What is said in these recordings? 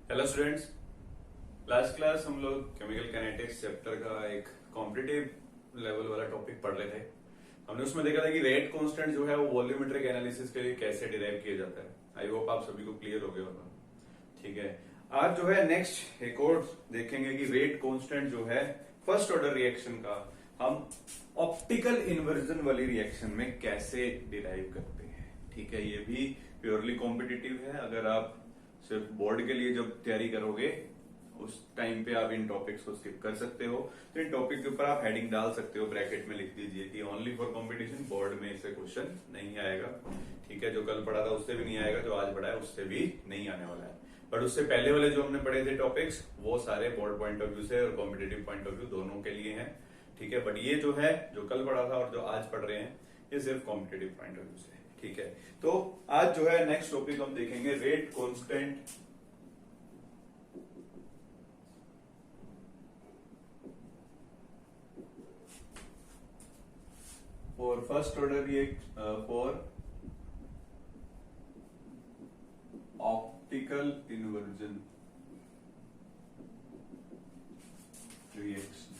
Hello students. Last class हम लोग chemical kinetics chapter का एक कॉम्पिटिटिव लेवल वाला टॉपिक पढ़ रहे थे। हमने उसमें देखा था कि रेट कांस्टेंट जो है वो वॉल्यूमेट्रिक एनालिसिस के लिए कैसे डिराइव किया जाता है। आई होप आप सभी को क्लियर हो गया होगा। ठीक है, आज जो है नेक्स्ट एक और देखेंगे कि रेट कांस्टेंट जो है फर्स्ट ऑर्डर रिएक्शन का हम ऑप्टिकल इन्वर्जन वाली रिएक्शन में कैसे डिराइव करते हैं। ठीक है, ये भी प्योरली कॉम्पिटिटिव है। अगर आप सिर्फ बोर्ड के लिए जब तैयारी करोगे उस टाइम पे आप इन टॉपिक्स को स्किप कर सकते हो। तो इन टॉपिक के ऊपर आप हेडिंग डाल सकते हो, ब्रैकेट में लिख दीजिए कि ओनली फॉर कंपटीशन, बोर्ड में इसे क्वेश्चन नहीं आएगा। ठीक है, जो कल पढ़ा था उससे भी नहीं आएगा, जो आज पढ़ा है उससे भी नहीं आने वाला है। बट उससे पहले वाले जो हमने पढ़े थे टॉपिक्स वो सारे बोर्ड पॉइंट ऑफ व्यू से और कॉम्पिटेटिव पॉइंट ऑफ व्यू दोनों के लिए हैं। ठीक है, बट ये जो है जो कल पढ़ा था और जो आज पढ़ रहे हैं ये सिर्फ कॉम्पिटेटिव पॉइंट ऑफ व्यू से है। ठीक है, तो आज जो है नेक्स्ट टॉपिक हम देखेंगे rate constant for first order for optical inversion reaction.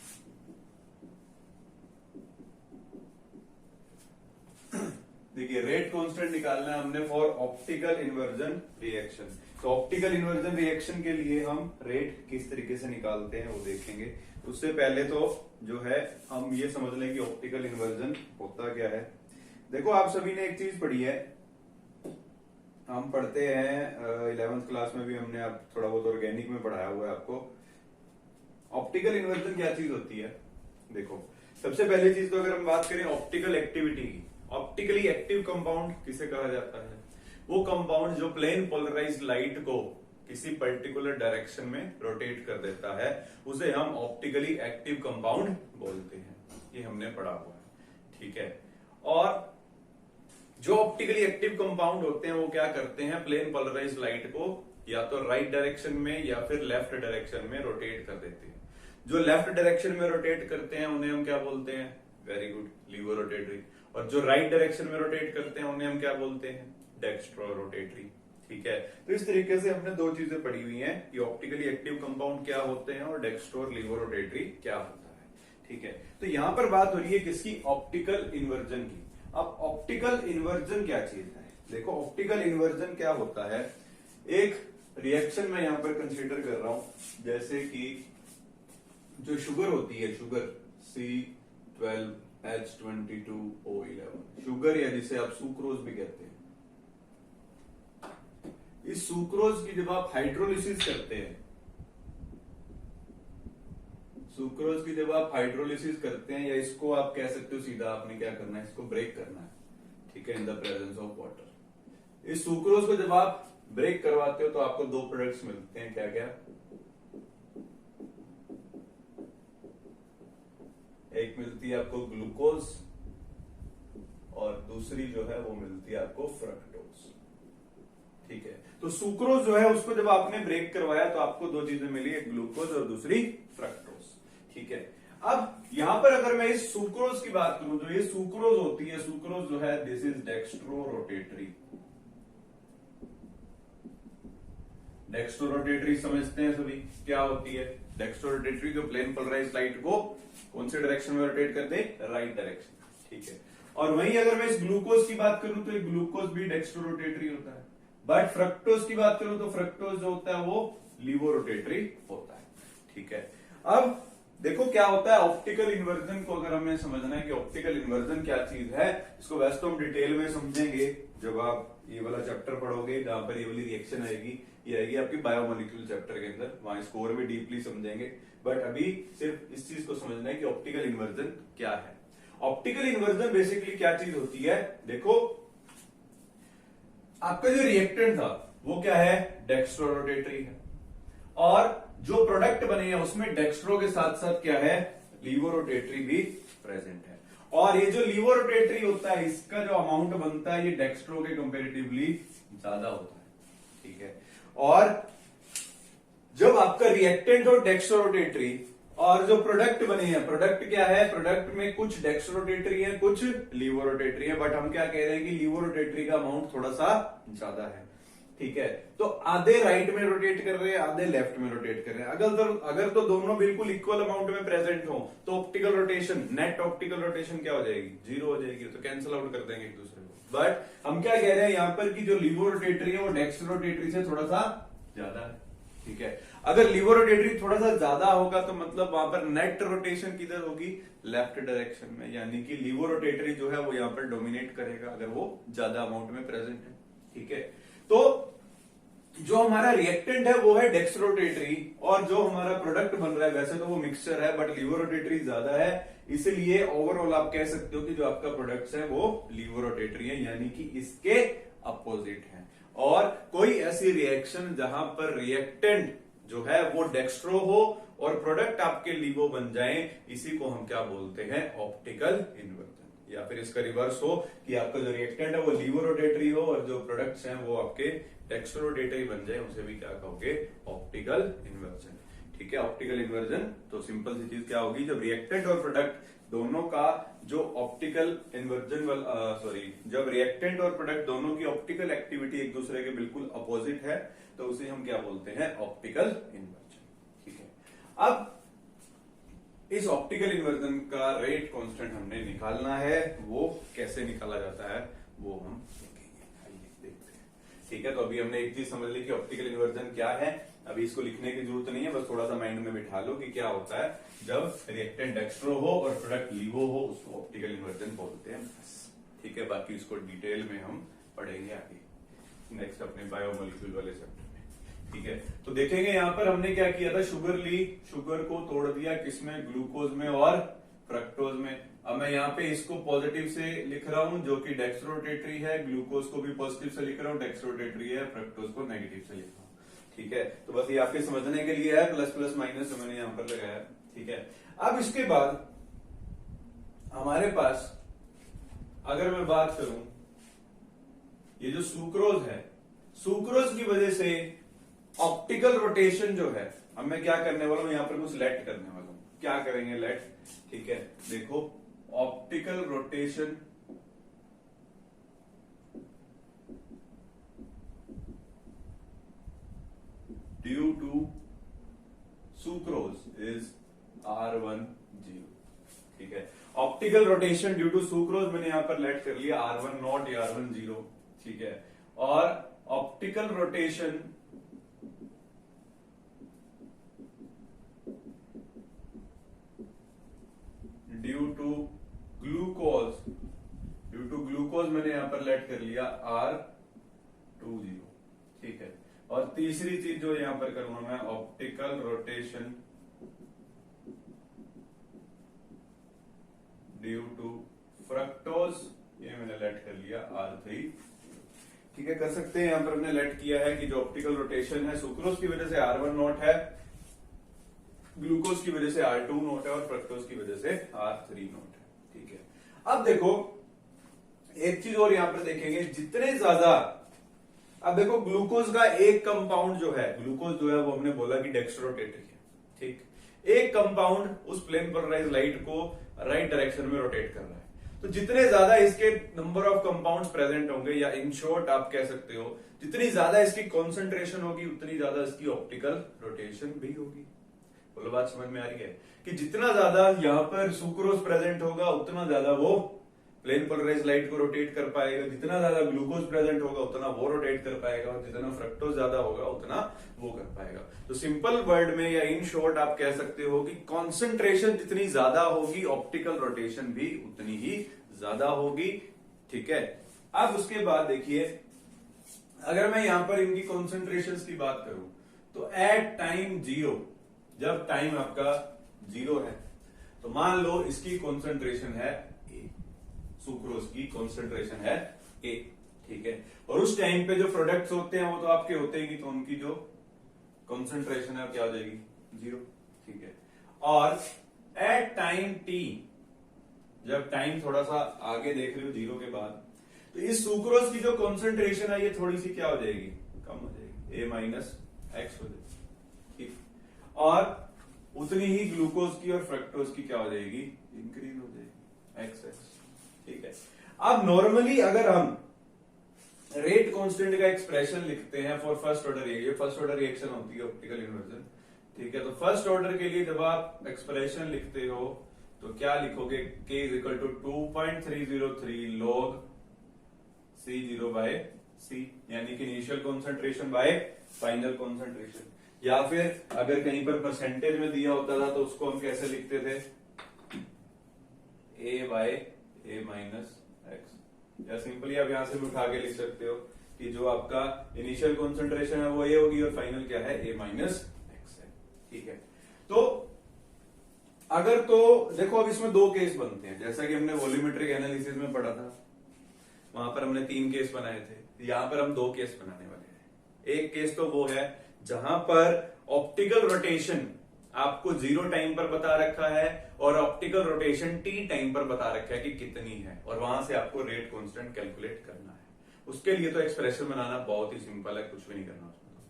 देखिए, रेट कांस्टेंट निकालना है हमने फॉर ऑप्टिकल इन्वर्जन रिएक्शन। तो ऑप्टिकल इन्वर्जन रिएक्शन के लिए हम रेट किस तरीके से निकालते हैं वो देखेंगे। उससे पहले तो जो है हम ये समझ लें कि ऑप्टिकल इन्वर्जन होता क्या है। देखो, आप सभी ने एक चीज पढ़ी है, हम पढ़ते हैं 11th क्लास में भी हमने आप थोड़ा बहुत ऑर्गेनिक में पढ़ाया हुआ है आपको। ऑप्टिकल इन्वर्जन क्या चीज होती है। देखो, सबसे पहली चीज तो अगर हम बात करें ऑप्टिकल एक्टिविटी की, ऑप्टिकली एक्टिव कंपाउंड किसे कहा जाता है? वो कंपाउंड जो प्लेन पोलराइज्ड लाइट को किसी पर्टिकुलर डायरेक्शन में रोटेट कर देता है उसे हम ऑप्टिकली एक्टिव कंपाउंड बोलते हैं। ये हमने पढ़ा हुआ है। ठीक है, और जो ऑप्टिकली एक्टिव कंपाउंड होते हैं वो क्या करते हैं, प्लेन पोलराइज्ड लाइट को या तो राइट डायरेक्शन में या फिर लेफ्ट डायरेक्शन में रोटेट कर देते हैं। जो लेफ्ट डायरेक्शन में रोटेट करते हैं उन्हें हम क्या बोलते हैं? Very good, laevo rotatory. और जो राइट डायरेक्शन में रोटेट करते हैं उन्हें हम क्या बोलते हैं? Dextro rotatory. ठीक है, तो इस तरीके से हमने दो चीजें पढ़ी हुई हैं कि ऑप्टिकली एक्टिव कंपाउंड क्या होते हैं और डेक्स्ट्रो और लीवो रोटेटरी क्या होता है। ठीक है, तो यहां पर बात हो रही है किसकी? ऑप्टिकल इन्वर्जन की। अब ऑप्टिकल इन्वर्जन क्या चीज है? देखो, ऑप्टिकल इन्वर्जन क्या होता है, एक रिएक्शन में यहां पर कंसीडर कर रहा हूं, जैसे कि जो शुगर होती है, शुगर C12H22O11, शुगर या जिसे आप सुक्रोज भी कहते हैं। इस सुक्रोज की जब आप हाइड्रोलिसिस करते हैं, सुक्रोज की जब आप हाइड्रोलिसिस करते हैं, या इसको आप कह सकते हो सीधा आपने क्या करना है, इसको ब्रेक करना है। ठीक है, in the presence of water. इस सुक्रोज को जब आप ब्रेक करवाते हो तो आपको दो प्रोडक्ट्स मिलते हैं। क्या क्या? एक मिलती है आपको ग्लूकोज और दूसरी जो है वो मिलती है आपको फ्रक्टोज। ठीक है, तो सुक्रोज जो है उसको जब आपने ब्रेक करवाया तो आपको दो चीजें मिली, एक ग्लूकोज और दूसरी फ्रक्टोज। ठीक है, अब यहां पर अगर मैं इस सुक्रोज की बात करूं, जो ये सुक्रोज होती है, सुक्रोज जो है this is dextro rotatory. Dextro rotatory समझते हैं सभी क्या होती है? डेक्स्ट्रो रोटेटरी जो प्लेन पोलराइज्ड लाइट को कौन से डायरेक्शन में रोटेट कर दे? Right direction. ठीक है, और वहीं अगर मैं इस ग्लूकोज की बात करूं तो ग्लूकोज भी डेक्स्ट्रो रोटेटरी होता है। बट फ्रक्टोज की बात करूं तो फ्रक्टोज जो होता है वो लीवो रोटेटरी होता है। ठीक है, अब देखो क्या होता है ऑप्टिकल इन्वर्जन को अगर हमें समझना है कि ऑप्टिकल इन्वर्जन क्या चीज है, इसको वैसे तो हम डिटेल में समझेंगे जब आप ये वाला चैप्टर पढ़ोगे, जहां पर ये वाली रिएक्शन आएगी, ये आएगी आपकी बायोमोलिक्यूल चैप्टर के अंदर, वहां स्कोर में डीपली समझेंगे। बट अभी सिर्फ इस चीज को समझना है कि ऑप्टिकल इन्वर्जन क्या है। ऑप्टिकल इन्वर्जन बेसिकली क्या चीज होती है? देखो, आपका जो रिएक्टेंट था वो क्या है? डेक्स्ट्रो रोटेटरी है, और जो प्रोडक्ट बने हैं उसमें डेक्स्ट्रो के साथ साथ क्या है? लीवो रोटेटरी भी प्रेजेंट है। और ये जो लीवो रोटेटरी होता है इसका जो अमाउंट बनता है ये डेक्स्ट्रो के कंपेरेटिवली ज्यादा होता है। ठीक है, और जब आपका रिएक्टेंट हो डेक्स्ट्रो रोटेटरी और जो प्रोडक्ट बने हैं, प्रोडक्ट क्या है? प्रोडक्ट में कुछ डेक्स्ट्रो रोटेटरी है, कुछ लीवो रोटेटरी है। बट हम क्या कह रहे हैं कि लीवो रोटेटरी का अमाउंट थोड़ा सा ज्यादा है। ठीक है, तो आधे राइट में रोटेट कर रहे हैं, आधे लेफ्ट में रोटेट कर रहे हैं। अगर तो दोनों बिल्कुल इक्वल अमाउंट में प्रेजेंट हो तो optical rotation, net optical rotation क्या हो जाएगी, 0 हो जाएगी, तो कैंसिल आउट कर देंगे एक दूसरे को। बट हम क्या कह रहे हैं यहाँ पर कि जो लीवो रोटेटरी है वो डेक्स्ट्रो रोटेटरी से थोड़ा सा ज्यादा है, ठीक है। अगर लीवो रोटेटरी थोड़ा सा ज्यादा होगा तो मतलब वहां पर नेट रोटेशन किधर होगी, लेफ्ट डायरेक्शन में, यानी कि लीवो रोटेटरी जो है वो यहाँ पर डोमिनेट करेगा अगर वो ज्यादा अमाउंट में प्रेजेंट है, ठीक है। तो जो हमारा रिएक्टेंट है वो है डेक्स्ट्रोरोटेटरी, और जो हमारा प्रोडक्ट बन रहा है वैसे तो वो मिक्सचर है बट लीवोरोटेटरी ज्यादा है, इसलिए ओवरऑल आप कह सकते हो कि जो आपका प्रोडक्ट्स है वो लीवोरोटेटरी है, यानी कि इसके अपोजिट है। और कोई ऐसी रिएक्शन जहां पर रिएक्टेंट जो है वो डेक्स्ट्रो हो और प्रोडक्ट आपके लीवो बन जाए, इसी को हम क्या बोलते हैं, ऑप्टिकल इन्वर्जन। या फिर इसका रिवर्स हो कि आपका जो रिएक्टेंट है वो लीवोरोटेटरी हो और जो प्रोडक्ट्स हैं वो आपके डेक्स्ट्रोरोटेटरी बन जाए, उसे भी क्या कहोगे, ऑप्टिकल इन्वर्जन, ठीक है। ऑप्टिकल इन्वर्जन तो सिंपल सी चीज क्या होगी, जब रिएक्टेंट और प्रोडक्ट दोनों का जो ऑप्टिकल इन्वर्जन जब रिएक्टेंट और प्रोडक्ट दोनों की ऑप्टिकल एक्टिविटी एक दूसरे के बिल्कुल अपोजिट है तो उसे हम क्या बोलते हैं, ऑप्टिकल इन्वर्जन, ठीक है। अब इस ऑप्टिकल इन्वर्जन का रेट कांस्टेंट हमने निकालना है, वो कैसे निकाला जाता है वो हम देखेंगे, आइए देखते हैं, ठीक है। तो अभी हमने एक चीज समझ ली कि ऑप्टिकल इन्वर्जन क्या है, अभी इसको लिखने की जरूरत नहीं है, बस थोड़ा सा माइंड में बिठा लो कि क्या होता है जब रिएक्टेंट डेक्स्ट्रो हो और प्रोडक्ट लीवो हो, उसको ऑप्टिकल इन्वर्जन बोलते हैं, ठीक है। बाकी इसको डिटेल में हम पढ़ेंगे आगे नेक्स्ट अपने बायोमोलिक्यूल वाले चैप्टर में, ठीक है। तो देखेंगे यहाँ पर हमने क्या किया था, शुगर ली, शुगर को तोड़ दिया किसमें, ग्लूकोज में और फ्रक्टोज में। अब मैं यहाँ पे इसको पॉजिटिव से लिख रहा हूं जो कि डेक्स्ट्रोरोटेटरी है, ग्लूकोज को भी पॉजिटिव से लिख रहा हूं, डेक्स्ट्रोरोटेटरी है, फ्रक्टोज को नेगेटिव से लिख रहा हूं, ठीक है। तो बस ये आपके समझने के लिए है, प्लस प्लस माइनस जो मैंने यहाँ पर लगाया, ठीक है। अब इसके बाद हमारे पास अगर मैं बात करूं, ये जो सुक्रोज है, सुक्रोज की वजह से ऑप्टिकल रोटेशन जो है, अब मैं क्या करने वाला हूं, यहां पर कुछ लेट करने वाला हूं, क्या करेंगे, लेट, ठीक है। देखो optical rotation due to sucrose is R10, ठीक है। Optical rotation due to sucrose मैंने यहां पर लेट कर लिया R10 नॉट या R10, ठीक है। और optical rotation due to glucose मैंने यहां पर लेट कर लिया R20, ठीक है। और तीसरी चीज जो यहां पर करूंगा मैं, optical rotation due to fructose, ये मैंने लेट कर लिया R3, ठीक है। कर सकते हैं, यहां पर हमने लेट किया है कि जो ऑप्टिकल रोटेशन है सुक्रोज की वजह से R1 नॉट है, ग्लूकोज की वजह से R2 नोट है और फ्रक्टोज की वजह से R3 नोट है, ठीक है। अब देखो एक चीज और यहां पर देखेंगे, जितने ज्यादा, अब देखो ग्लूकोज का एक कंपाउंड जो है, ग्लूकोज जो है वो हमने बोला कि डेक्स्ट्रोरोटेटरी है, ठीक। एक कंपाउंड उस प्लेन पोलराइज्ड लाइट को राइट डायरेक्शन में रोटेट कर रहा है, तो जितने ज्यादा इसके नंबर ऑफ कंपाउंड्स प्रेजेंट होंगे, या इन शॉर्ट आप कह सकते हो जितनी ज्यादा इसकी कॉन्सेंट्रेशन होगी उतनी ज्यादा इसकी ऑप्टिकल रोटेशन भी होगी। बोलो बात समझ में आ रही है कि जितना ज्यादा यहाँ पर सुक्रोज प्रेजेंट होगा उतना ज्यादा वो प्लेन पोलराइज्ड लाइट को रोटेट कर पाएगा, जितना ज्यादा ग्लूकोज प्रेजेंट होगा उतना वो रोटेट कर पाएगा, और जितना फ्रक्टोज ज्यादा होगा उतना वो कर पाएगा। तो सिंपल वर्ड में या इन शॉर्ट आप कह सकते हो कि कॉन्सेंट्रेशन जितनी ज्यादा होगी ऑप्टिकल रोटेशन भी उतनी ही ज्यादा होगी, ठीक है। अब उसके बाद देखिए, अगर मैं यहां पर इनकी कॉन्सेंट्रेशन की बात करूं तो एट टाइम 0, जब टाइम आपका 0 है, तो मान लो इसकी कॉन्सेंट्रेशन है A, सुक्रोज की कॉन्सेंट्रेशन है A, ठीक है। और उस टाइम पे जो प्रोडक्ट्स होते हैं वो तो आपके होते ही, तो उनकी जो कॉन्सेंट्रेशन है क्या हो जाएगी, 0, ठीक है। और एट टाइम T, जब टाइम थोड़ा सा आगे देख रहे हो 0 के बाद, तो इस सुक्रोज की जो कॉन्सेंट्रेशन है ये थोड़ी सी क्या हो जाएगी, कम हो जाएगी, A माइनस एक्स हो जाएगी, ठीक। और उतनी ही ग्लूकोज की और फ्रक्टोज की क्या हो जाएगी, इंक्रीज हो जाएगी, एक्स, ठीक है। अब नॉर्मली अगर हम रेट कांस्टेंट का एक्सप्रेशन लिखते हैं फॉर फर्स्ट ऑर्डर, ये फर्स्ट ऑर्डर रिएक्शन होती है ऑप्टिकल इन्वर्जन, ठीक है। तो फर्स्ट ऑर्डर के लिए जब आप एक्सप्रेशन लिखते हो तो क्या लिखोगे, k is equal to 2.303 log C0 by C, यानी कि initial concentration by final concentration. या फिर अगर कहीं पर परसेंटेज में दिया होता था तो उसको हम कैसे लिखते थे, a bye a minus x, या सिंपली आप यहां से भी उठा के लिख सकते हो कि जो आपका इनिशियल कॉन्सेंट्रेशन है वो a होगी और फाइनल क्या है, a माइनस एक्स है, ठीक है। तो अगर तो देखो अब इसमें दो केस बनते हैं, जैसा कि हमने वॉल्यूमेट्रिक एनालिसिस में पढ़ा था, वहां पर हमने 3 केस बनाए थे, यहां पर हम 2 केस बनाने वाले हैं। एक केस तो वो है जहां पर ऑप्टिकल रोटेशन आपको 0 टाइम पर बता रखा है और ऑप्टिकल रोटेशन t टाइम पर बता रखा है कि कितनी है, और वहां से आपको रेट कांस्टेंट कैलकुलेट करना है। उसके लिए तो एक्सप्रेशन बनाना बहुत ही सिंपल है, कुछ भी नहीं करना उसमें तो,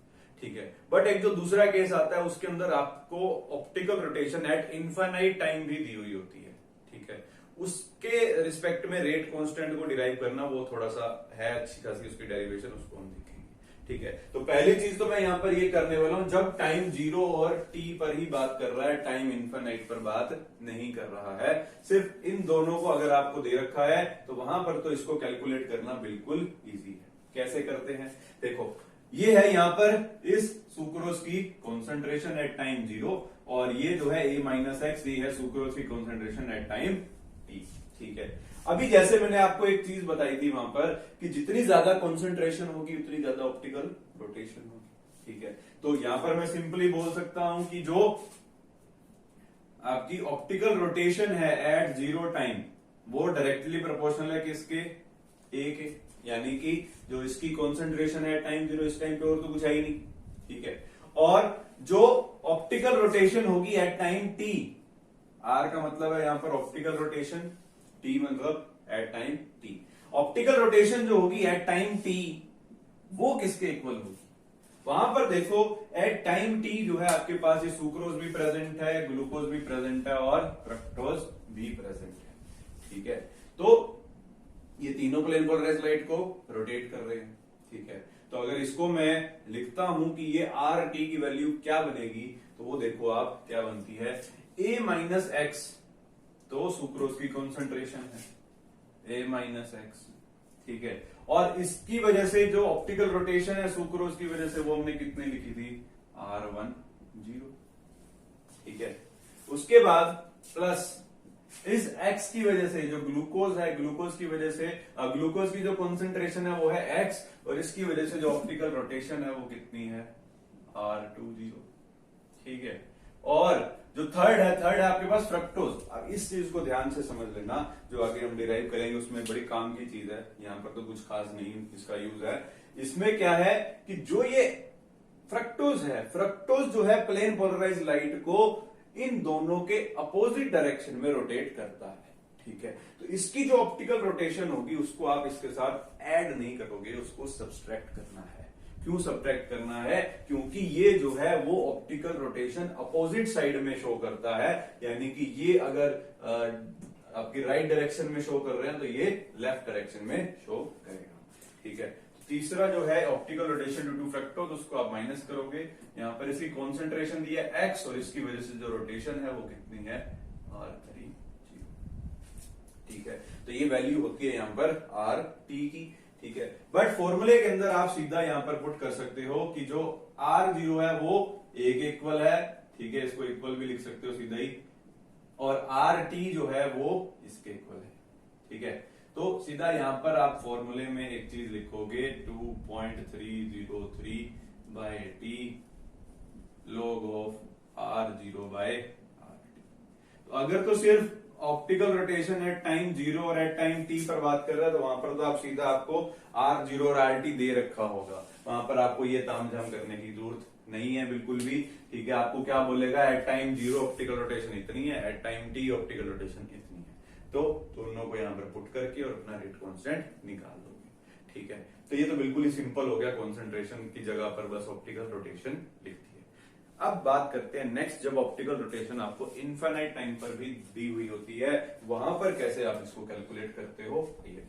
ठीक है। बट एक जो दूसरा केस आता है उसके अंदर आपको optical rotation eight infinite time भी दी हुई होती है, ठीक है। उसके रिस्पेक्ट में रेट कांस्टेंट को डिराइव करना वो थोड़ा सा है अच्छी खासी उसकी डेरिवेशन, उसको हम देखेंगे, ठीक है। तो पहली चीज तो मैं यहां पर ये करने वाला हूं, जब टाइम 0 और t पर ही बात कर रहा है, टाइम इनफाइनाइट पर बात नहीं कर रहा है, सिर्फ इन दोनों को अगर आपको दे रखा है तो वहां पर तो इसको कैलकुलेट करना बिल्कुल इजी है। कैसे करते हैं, देखो ये है यहां पर इस सुक्रोज की कॉन्सेंट्रेशन एट टाइम 0 और ये जो है a माइनस एक्स, ये है सुक्रोज की कॉन्सेंट्रेशन एट टाइम t, ठीक है। अभी जैसे मैंने आपको एक चीज बताई थी वहां पर कि जितनी ज्यादा कॉन्सेंट्रेशन होगी उतनी ज्यादा ऑप्टिकल रोटेशन होगी, ठीक है। तो यहां पर मैं सिंपली बोल सकता हूं कि जो आपकी ऑप्टिकल रोटेशन है एट 0 टाइम वो डायरेक्टली प्रोपोर्शनल है किसके, a के, यानी कि जो इसकी कॉन्सेंट्रेशन है टाइम 0 इस टाइम पे और तो कुछ है ही नहीं, ठीक है। और जो ऑप्टिकल रोटेशन होगी एट टाइम t, r का मतलब है यहां पर ऑप्टिकल रोटेशन, t मतलब at time t, optical rotation जो होगी एट टाइम t वो किसके इक्वल होगी, वहां पर देखो एट टाइम t जो है आपके पास ये सुक्रोज भी प्रेजेंट है, ग्लूकोज भी प्रेजेंट है और फ्रक्टोज भी प्रेजेंट है, ठीक है। तो ये तीनों प्लेन पोलराइज्ड लाइट को रोटेट कर रहे हैं, ठीक है। तो अगर इसको मैं लिखता हूं कि ये आर टी की वैल्यू क्या बनेगी, तो वो देखो आप क्या बनती है, a माइनस एक्स, तो सुक्रोज की कॉन्सेंट्रेशन है a माइनस एक्स, ठीक है। और इसकी वजह से जो ऑप्टिकल रोटेशन है सुक्रोज की वजह से वो हमने कितने लिखी थी, R10, ठीक है। उसके बाद प्लस इस x की वजह से जो ग्लूकोज है, ग्लूकोज की वजह से ग्लूकोज की जो कॉन्सेंट्रेशन है वो है x, और इसकी वजह से जो ऑप्टिकल रोटेशन है वो कितनी है, R20, ठीक है। और जो थर्ड है आपके पास फ्रक्टोज। अब इस चीज को ध्यान से समझ लेना, जो आगे हम डिराइव करेंगे उसमें बड़ी काम की चीज है, यहां पर तो कुछ खास नहीं इसका यूज है। इसमें क्या है कि जो ये फ्रक्टोज है, फ्रक्टोज जो है प्लेन पोलराइज्ड लाइट को इन दोनों के अपोजिट डायरेक्शन में रोटेट करता है, ठीक है। तो इसकी जो ऑप्टिकल रोटेशन होगी उसको आप इसके साथ ऐड नहीं करोगे, उसको सब्सट्रैक्ट करना है। क्यों सब्ट्रैक्ट करना है, क्योंकि ये जो है वो ऑप्टिकल रोटेशन अपोजिट साइड में शो करता है, यानी कि ये अगर आपकी राइट डायरेक्शन में शो कर रहे हैं तो ये लेफ्ट डायरेक्शन में शो करेगा, ठीक है। तीसरा जो है optical rotation due to fructose, उसको आप माइनस करोगे, यहां पर इसकी कॉन्सेंट्रेशन दी है x और इसकी वजह से जो रोटेशन है वो कितनी है, R30, ठीक है। तो ये वैल्यू होती है यहां पर RT की, ठीक है। बट फॉर्मूले के अंदर आप सीधा यहां पर पुट कर सकते हो कि जो R0 है वो a के इक्वल है, ठीक है, इसको इक्वल भी लिख सकते हो सीधा ही, और RT जो है वो इसके इक्वल है, ठीक है। तो सीधा यहां पर आप फॉर्मूले में एक चीज लिखोगे 2.303 by t log of R0 by RT। तो अगर तो सिर्फ ऑप्टिकल रोटेशन एट टाइम 0 और एट टाइम t पर बात कर रहा है तो वहां पर तो आप सीधा आपको R0 और RT दे रखा होगा, वहां पर आपको ये तामझाम करने की जरूरत नहीं है बिल्कुल भी, ठीक है। आपको क्या बोलेगा, एट टाइम 0 ऑप्टिकल रोटेशन इतनी है, at time t optical rotation इतनी है, तो दोनों को यहां पर पुट करके और अपना रेट कांस्टेंट निकाल दोगे, ठीक है। तो ये तो बिल्कुल ही सिंपल हो गया, कॉन्सेंट्रेशन की जगह पर बस ऑप्टिकल रोटेशन लिखती है। अब बात करते हैं नेक्स्ट, जब ऑप्टिकल रोटेशन आपको इनफाइनाइट टाइम पर भी दी हुई होती है, वहां पर कैसे आप इसको कैलकुलेट करते हो, ये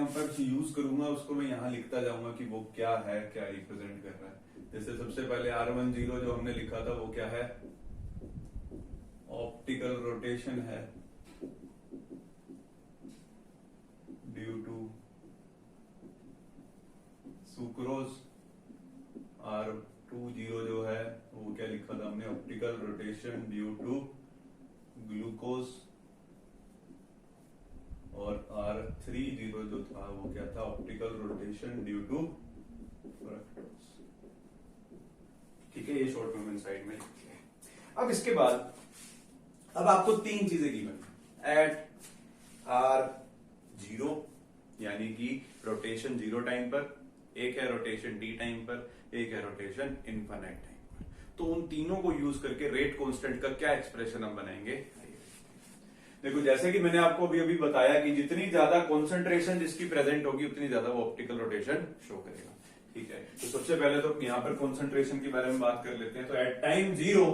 यहाँ पर यूज करूंगा उसको मैं यहाँ लिखता जाऊंगा कि वो क्या है, क्या रिप्रेजेंट कर रहा है। जैसे सबसे पहले R10 जो हमने लिखा था वो क्या है, ऑप्टिकल रोटेशन है ड्यू टू सुक्रोज। R20 जो है वो क्या लिखा था हमने, optical rotation due to glucose. और R30 जो था वो क्या था, optical rotation due to fructose. ठीक है, ये शॉर्ट में मैंने साइड में लिख दिया। अब इसके बाद अब आपको तीन चीजें गिवन, एट R0 यानी कि रोटेशन 0 टाइम पर, एक है रोटेशन t टाइम पर, एक है रोटेशन इनफाइनाइट टाइम पर। तो उन तीनों को यूज करके रेट कांस्टेंट का क्या एक्सप्रेशन हम बनाएंगे। देखो जैसे कि मैंने आपको अभी अभी बताया कि जितनी ज्यादा कॉन्सेंट्रेशन जिसकी प्रेजेंट होगी उतनी ज्यादा वो ऑप्टिकल रोटेशन शो करेगा। ठीक है, तो सबसे पहले तो यहाँ पर कॉन्सेंट्रेशन के बारे में बात कर लेते हैं। तो एट टाइम 0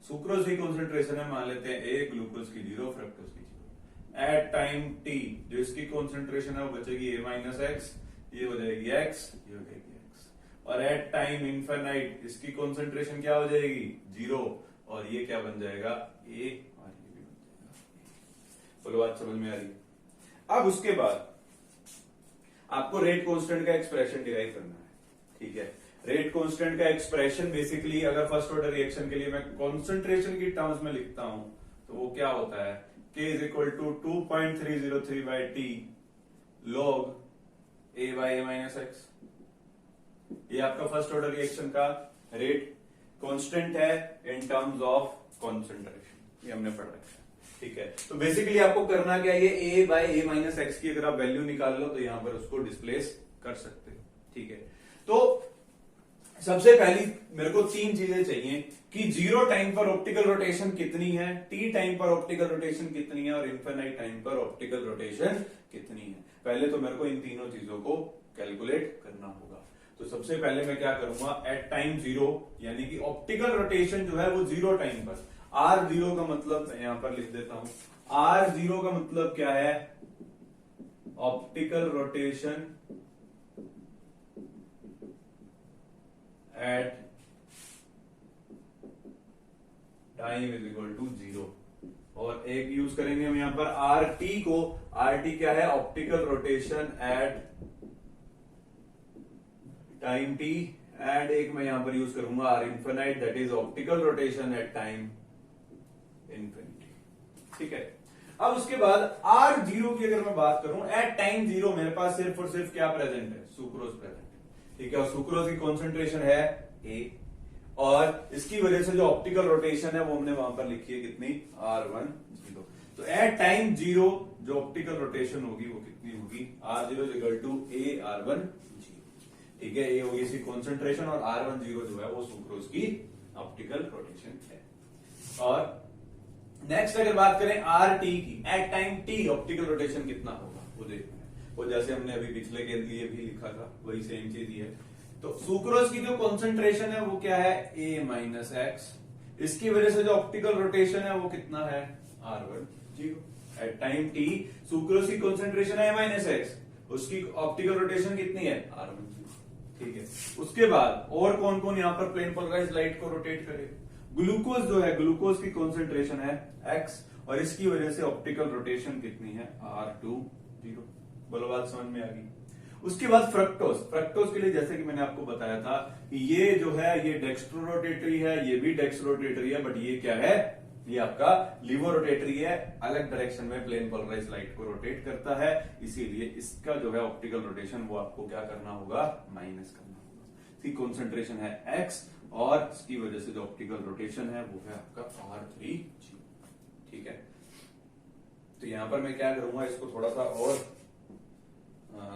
सुक्रोज की कॉन्सेंट्रेशन है, मान लेते हैं A, ग्लूकोज की 0, फ्रक्टोज की 0। एट टाइम t जो इसकी कॉन्सेंट्रेशन है वो बचेगी A माइनस एक्स, ये हो जाएगी x, ये हो जाएगी x। और एट टाइम इनफाइनाइट इसकी कॉन्सेंट्रेशन क्या हो जाएगी 0, और ये क्या बन जाएगा A, और ये भी बन जाएगा। बोलो बात समझ में आ रही है। अब उसके बाद आपको रेट कांस्टेंट का एक्सप्रेशन डिराइव करना है। ठीक है, रेट कांस्टेंट का एक्सप्रेशन बेसिकली अगर फर्स्ट ऑर्डर रिएक्शन के लिए मैं कॉन्सेंट्रेशन की टर्म्स में लिखता हूं तो वो क्या होता है, K is equal to 2.303 by T log A by A minus x. ये आपका फर्स्ट ऑर्डर रिएक्शन का रेट कांस्टेंट है इन टर्म्स ऑफ कॉन्सेंट्रेशन, ये हमने पढ़ रखा है। ठीक है, तो बेसिकली आपको करना क्या है, ये A by A minus x की अगर आप वैल्यू निकाल लो तो यहां पर उसको डिस्प्लेस कर सकते हो। ठीक है, तो सबसे पहली मेरे को तीन चीजें चाहिए कि 0 टाइम पर ऑप्टिकल रोटेशन कितनी है, t टाइम पर ऑप्टिकल रोटेशन कितनी है, और इनफाइनाइट टाइम पर ऑप्टिकल रोटेशन कितनी है। पहले तो मेरे को इन तीनों चीजों को कैलकुलेट करना होगा। तो सबसे पहले मैं क्या करूंगा, एट टाइम 0 यानी कि ऑप्टिकल रोटेशन जो है वो 0 टाइम पर, R0 का मतलब मैं यहां पर लिख देता हूं, R0 का मतलब क्या है, optical rotation at time is equal to 0। और एक यूज करेंगे हम यहां पर RT को, RT क्या है, optical rotation at time t, and एक मैं यहां पर यूज करूंगा R infinite that is optical rotation at time infinity. ठीक है, अब उसके बाद R0 की अगर मैं बात करूं, एट टाइम 0 मेरे पास सिर्फ और सिर्फ क्या प्रेजेंट है, सुक्रोज प्रेजेंट है। ठीक है, और सुक्रोज की कॉन्सेंट्रेशन है A, और इसकी वजह से जो ऑप्टिकल रोटेशन है वो हमने वहां पर लिखी है कितनी, R10। तो एट टाइम 0 जो ऑप्टिकल रोटेशन होगी वो कितनी होगी, R0 equal to A R10। ठीक है, ये होगी इसकी कॉन्सेंट्रेशन, और R10 जो है वो सुक्रोज की ऑप्टिकल रोटेशन है। और नेक्स्ट अगर बात करें RT की, at time t optical rotation कितना होगा वो देखना है। वो जैसे हमने अभी पिछले के लिए भी लिखा था वही सेम चीज ही है। तो सुक्रोज की जो कॉन्सेंट्रेशन है वो क्या है, A माइनस एक्स, इसकी वजह से जो ऑप्टिकल रोटेशन है वो कितना है, R10। At time t sucrose की कॉन्सेंट्रेशन है A माइनस एक्स, उसकी ऑप्टिकल रोटेशन कितनी है, R10। ठीक है, उसके बाद और कौन कौन यहाँ पर प्लेन पोलराइज्ड लाइट को रोटेट करे, ग्लूकोज जो है, ग्लूकोज की कॉन्सेंट्रेशन है x, और इसकी वजह से ऑप्टिकल रोटेशन कितनी है, R20। बोलो बात समझ में आ गई। उसके बाद फ्रक्टोज, फ्रक्टोज के लिए जैसे कि मैंने आपको बताया था कि ये जो है ये डेक्स्ट्रो रोटेटरी है, ये भी डेक्स्ट्रो रोटेटरी है, बट ये क्या है, ये आपका लिवो रोटेटरी है, अलग डायरेक्शन में प्लेन पोलराइज्ड लाइट को रोटेट करता है, इसीलिए इसका जो है ऑप्टिकल रोटेशन वो आपको क्या करना होगा, माइनस करना होगा। इसकी कॉन्सेंट्रेशन है x, और इसकी वजह से जो ऑप्टिकल रोटेशन है वो है आपका R3। ठीक है, तो यहां पर मैं क्या करूंगा, इसको थोड़ा सा और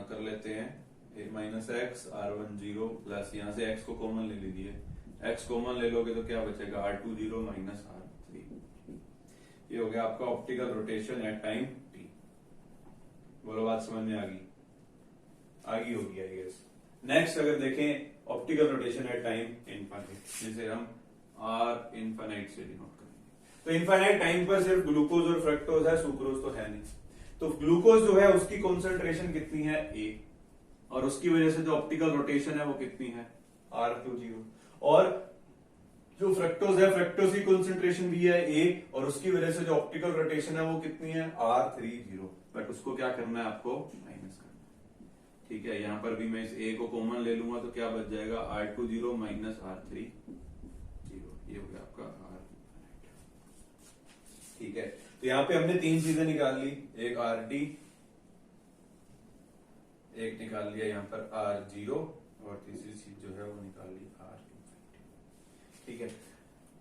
कर लेते हैं, A minus x R10 plus यहां से x को कॉमन ले लीजिए, x कॉमन ले लोगे तो क्या बचेगा, R20 माइनस R3। ये हो गया आपका optical rotation at time t। बोलो बात समझ में आ गई होगी आई गेस। नेक्स्ट अगर देखें optical rotation at time infinite, जिसे हम R इनफाइनाइट से डिनोट करेंगे। तो इनफाइनाइट टाइम पर सिर्फ ग्लूकोज और फ्रक्टोज है, सुक्रोज तो है नहीं। तो ग्लूकोज जो है उसकी कॉन्सेंट्रेशन कितनी है A, और उसकी वजह से जो ऑप्टिकल रोटेशन है वो कितनी है R20, और जो फ्रक्टोज है फ्रक्टोज की कॉन्सेंट्रेशन भी है A, और उसकी वजह से जो ऑप्टिकल रोटेशन है वो कितनी है R30, बट उसको क्या करना है आपको माइनस करना है। ठीक है, यहां पर भी मैं इस A को कॉमन ले लूंगा तो क्या बच जाएगा R20 माइनस R30, ये हो गया आपका R। ठीक है, तो यहाँ पे हमने तीन चीजें निकाल ली, एक RT, एक निकाल लिया यहाँ पर R0, और तीसरी चीज जो है वो निकाल ली R। ठीक है,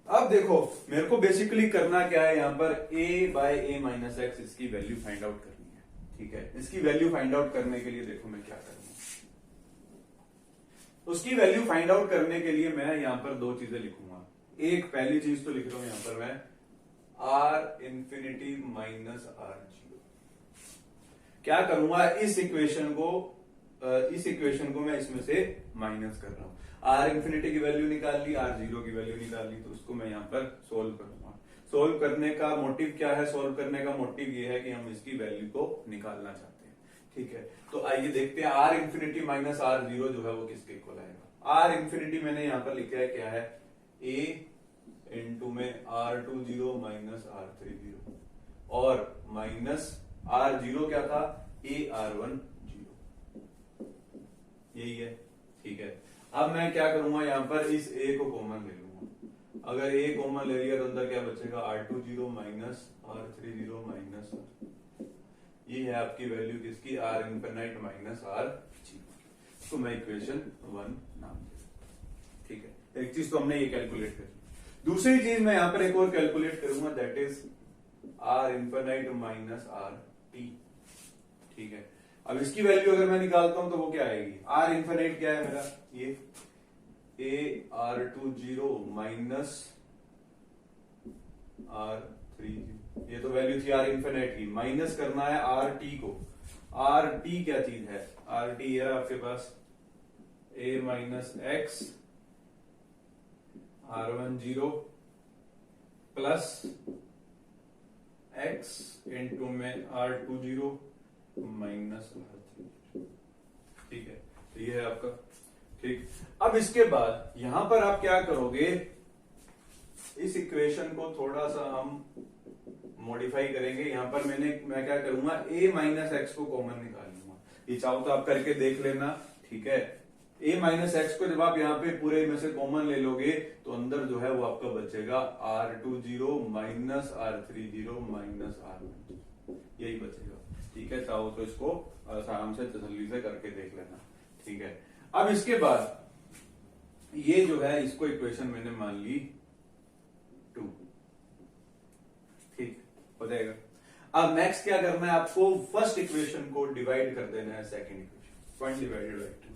अब देखो मेरे को बेसिकली करना क्या है, यहाँ पर a bye a minus x इसकी वैल्यू फाइंड आउट करनी है। ठीक है, इसकी वैल्यू फाइंड आउट करने के लिए देखो मैं क्या करूंगा, उसकी वैल्यू फाइंड आउट करने के लिए मैं यहाँ पर दो चीजें लिखूंगा। एक पहली चीज तो लिख रहा हूं यहाँ पर मैं R इंफिनिटी माइनस R0। क्या करूंगा, इस इक्वेशन को मैं इसमें से माइनस कर रहा हूं। R इंफिनिटी की वैल्यू निकाल ली, R0 की वैल्यू निकाल ली, तो उसको मैं यहाँ पर सोल्व करूंगा। सोल्व करने का मोटिव क्या है, सोल्व करने का मोटिव ये है कि हम इसकी वैल्यू को निकालना चाहते हैं। ठीक है, तो आइए देखते हैं R इंफिनिटी माइनस R0 जो है वो किसके इक्वल आएगा। R इंफिनिटी मैंने यहाँ पर लिखा है क्या है, A इंटू में R20 माइनस R30, और माइनस R0 क्या था, AR10, यही है। ठीक है, अब मैं क्या करूंगा, यहाँ पर इस A को कॉमन ले लूंगा। अगर A कॉमन ले लिया तो अंदर क्या बचेगा, R20 minus R30 minus R। ये है आपकी वैल्यू किसकी, R इंफिनिट माइनस R0, तो मैं इक्वेशन 1 नाम दे। ठीक है, एक चीज तो हमने ये कैलकुलेट कर ली। दूसरी चीज मैं यहाँ पर एक और कैलकुलेट करूंगा, that is R infinite minus RT। ठीक है, अब इसकी वैल्यू अगर मैं निकालता हूं तो वो क्या आएगी, R इंफिनिट क्या है मेरा, ये AR20 माइनस R30, ये तो वैल्यू थी R इंफिनिट की, माइनस करना है RT को। RT क्या चीज है, RT ये रहा आपके पास A minus x R10 plus x into में R20 माइनस R30। ठीक है, तो ये है आपका। ठीक, अब इसके बाद यहां पर आप क्या करोगे, इस इक्वेशन को थोड़ा सा हम मॉडिफाई करेंगे। यहां पर मैं क्या करूंगा, a माइनस एक्स को कॉमन निकाल लूंगा। ये चाहो तो आप करके देख लेना। ठीक है, a माइनस एक्स को जब आप यहाँ पे पूरे में से कॉमन ले लोगे तो अंदर जो है वो आपका बचेगा R20 minus R30 minus R10, यही बचेगा। ठीक है, चाहो तो इसको आराम से तसल्ली से करके देख लेना। ठीक है, अब इसके बाद ये जो है इसको इक्वेशन मैंने मान ली 2। ठीक हो जाएगा। अब नेक्स्ट क्या करना है आपको, फर्स्ट इक्वेशन को डिवाइड कर देना है सेकंड इक्वेशन, 1 डिवाइडेड बाय 2।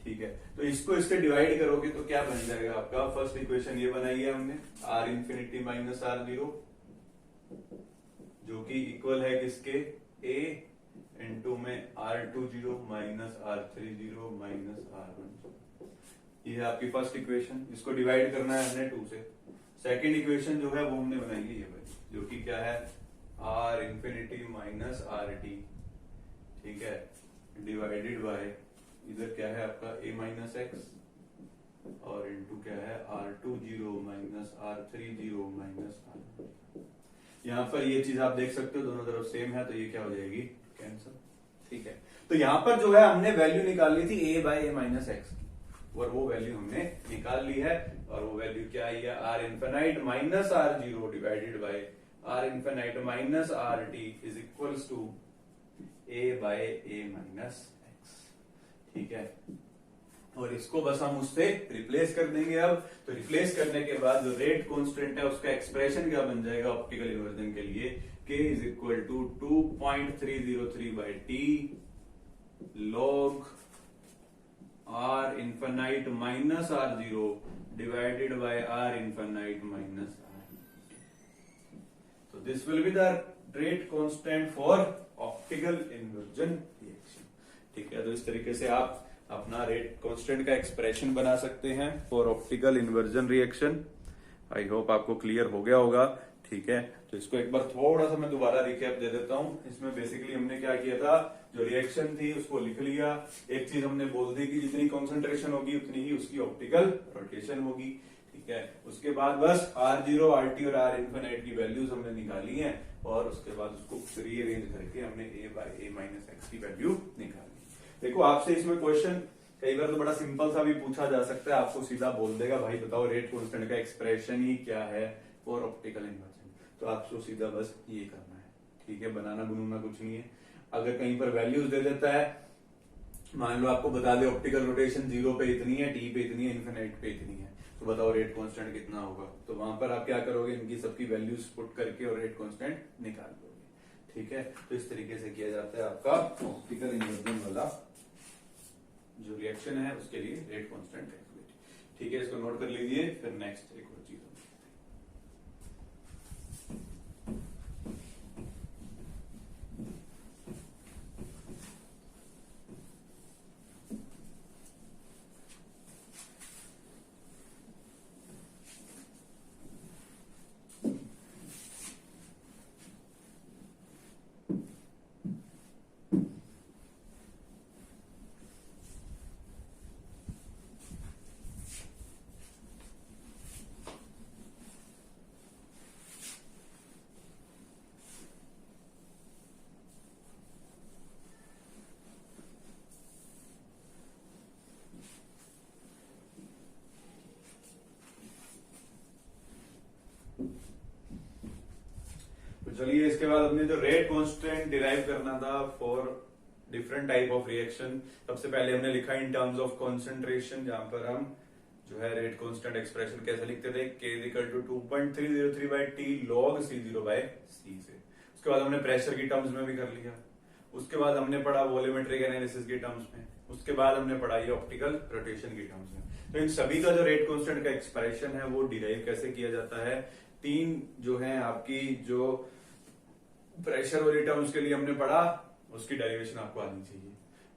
ठीक है, तो इसको इससे डिवाइड करोगे तो क्या बन जाएगा आपका, फर्स्ट इक्वेशन ये बनाई है हमने, R इंफिनिटी माइनस R0 जो कि इक्वल है किसके, A इंटू में R20 minus R30 minus R10। ये है आपकी फर्स्ट इक्वेशन, इसको डिवाइड करना है हमने 2 से। सेकंड इक्वेशन जो है वो हमने बनाई है ये वाली, जो कि क्या है, R इंफिनिटी माइनस RT। ठीक है, डिवाइडेड बाय इधर क्या है आपका A माइनस एक्स और इंटू क्या है R20 minus R30 minus R। यहाँ पर ये चीज आप देख सकते हो दोनों तरफ सेम है, तो ये क्या हो जाएगी, कैंसिल। ठीक है, तो यहाँ पर जो है हमने वैल्यू निकाल ली थी A bye A minus x की, और वो वैल्यू हमने निकाल ली है। और वो वैल्यू क्या आई है, R infinite minus R0 divided by R infinite minus RT is equals to A bye A minus x. ठीक है, और इसको बस हम उससे रिप्लेस कर देंगे। अब तो रिप्लेस करने के बाद जो रेट कांस्टेंट है उसका एक्सप्रेशन क्या बन जाएगा ऑप्टिकल इन्वर्जन के लिए, K is equal to 2.303 by T log R infinite minus R0 divided by R infinite minus R। तो this will be the rate constant for optical inversion reaction. ठीक है, तो इस तरीके से आप अपना रेट कांस्टेंट का एक्सप्रेशन बना सकते हैं for optical inversion reaction. I hope आपको क्लियर हो गया होगा। ठीक है, तो इसको एक बार थोड़ा सा मैं दोबारा रिकैप दे देता हूं। इसमें बेसिकली हमने क्या किया था, जो रिएक्शन थी उसको लिख लिया। एक चीज हमने बोल दी कि जितनी कॉन्सेंट्रेशन होगी उतनी ही उसकी ऑप्टिकल रोटेशन होगी। ठीक है, उसके बाद बस R0, RT और R इन्फिनिट की वैल्यूज हमने निकाली हैं और उसके बाद उसको रीअरेंज करके हमने a bye a minus x की वैल्यू निकाली। देखो आपसे इसमें क्वेश्चन कई बार तो बड़ा सिंपल सा भी पूछा जा सकता है, आपको सीधा बोल देगा भाई बताओ रेट कांस्टेंट का एक्सप्रेशन ही क्या है फॉर ऑप्टिकल इन्वर्जन, तो आपको सीधा बस ये करना है। ठीक है, बनाना बुनूना कुछ नहीं है। अगर कहीं पर वैल्यूज दे देता है, मान लो आपको बता दे ऑप्टिकल रोटेशन 0 पे इतनी है, t पे इतनी है, इन्फिनिट पे इतनी है, तो बताओ रेट कांस्टेंट कितना होगा। तो वहां पर आप क्या करोगे, इनकी सबकी वैल्यूज पुट करके और रेट कांस्टेंट निकाल दोगे। ठीक है, तो इस तरीके से किया जाता है आपका ऑप्टिकल इन्वर्जन वाला जो रिएक्शन है उसके लिए रेट कांस्टेंट कैलकुलेट। ठीक है, इसको नोट कर लीजिए। फिर नेक्स्ट एक और चीज चलिए, इसके बाद हमने जो रेट कांस्टेंट डिराइव करना था for different type of reaction, सबसे पहले हमने लिखा इन टर्म्स ऑफ कॉन्सेंट्रेशन, जहां पर हम जो है रेट कांस्टेंट एक्सप्रेशन कैसे लिखते थे, K equal to 2.303 by T log C0 by C से। उसके बाद हमने प्रेशर की टर्म्स में भी कर लिया। उसके बाद हमने पढ़ा वॉल्यूमेट्रिक एनालिसिस की टर्म्स में। उसके बाद हमने पढ़ा ये ऑप्टिकल रोटेशन की टर्म्स में। तो इन सभी का जो रेट कांस्टेंट का एक्सप्रेशन है वो डिराइव कैसे किया जाता है। तीन जो है आपकी जो प्रेशर वाली टर्म्स के लिए हमने पढ़ा, उसकी डेरिवेशन आपको आनी चाहिए,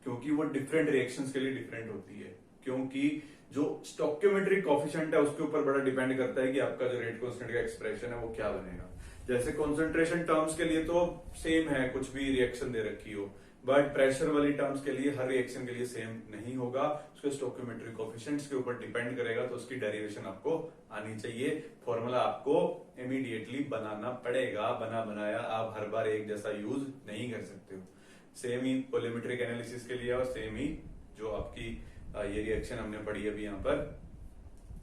क्योंकि वो डिफरेंट रिएक्शंस के लिए डिफरेंट होती है। क्योंकि जो स्टोइकियोमेट्रिक कोएफिशिएंट है उसके ऊपर बड़ा डिपेंड करता है कि आपका जो रेट कांस्टेंट का एक्सप्रेशन है वो क्या बनेगा। जैसे कॉन्सेंट्रेशन टर्म्स के लिए तो सेम है, कुछ भी रिएक्शन दे रखी हो, बट प्रेशर वाली टर्म्स के लिए हर रिएक्शन के लिए सेम नहीं होगा, उसके स्टोइकियोमेट्रिक कोएफिशिएंट्स के ऊपर डिपेंड करेगा। तो उसकी डेरिवेशन आपको आनी चाहिए, फॉर्मूला आपको इमीडिएटली बनाना पड़ेगा। बना बनाया आप हर बार एक जैसा यूज नहीं कर सकते हो। सेम ही वॉल्यूमेट्रिक एनालिसिस के लिए और सेम ही जो आपकी ये रिएक्शन हमने पढ़ी अभी यहाँ पर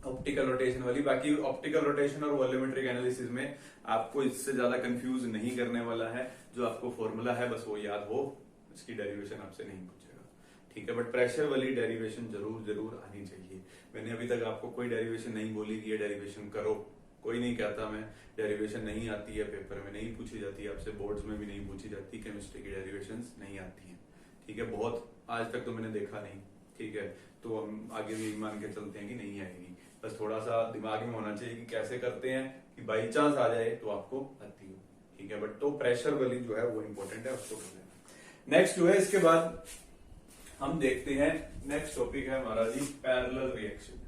ऑप्टिकल रोटेशन वाली। बाकी ऑप्टिकल रोटेशन और वॉल्यूमेट्रिक एनालिसिस में आपको इससे ज्यादा कंफ्यूज नहीं करने वाला है। जो आपको फॉर्मूला है बस वो याद हो, इसकी डेरिवेशन आपसे नहीं पूछेगा। ठीक है, बट प्रेशर वाली डेरिवेशन जरूर जरूर आनी चाहिए। मैंने अभी तक आपको कोई डेरिवेशन नहीं बोली कि ये डेरिवेशन करो, कोई नहीं कहता मैं डेरिवेशन नहीं आती है, पेपर में नहीं पूछी जाती है, आपसे बोर्ड्स में भी नहीं पूछी जाती, केमिस्ट्री की डेरिवेशन नहीं आती है। ठीक है, बहुत आज तक तो मैंने देखा नहीं। ठीक है, तो हम आगे भी मान के चलते हैं कि नहीं आएगी। बस थोड़ा सा दिमाग में होना चाहिए कि कैसे करते हैं कि बाई चांस आ जाए तो आपको आती हो। ठीक है, बट तो प्रेशर वाली जो है वो इंपॉर्टेंट है, उसको कर लेना। नेक्स्ट जो है इसके बाद हम देखते हैं, नेक्स्ट टॉपिक है हमारा जी पैरेलल रिएक्शन।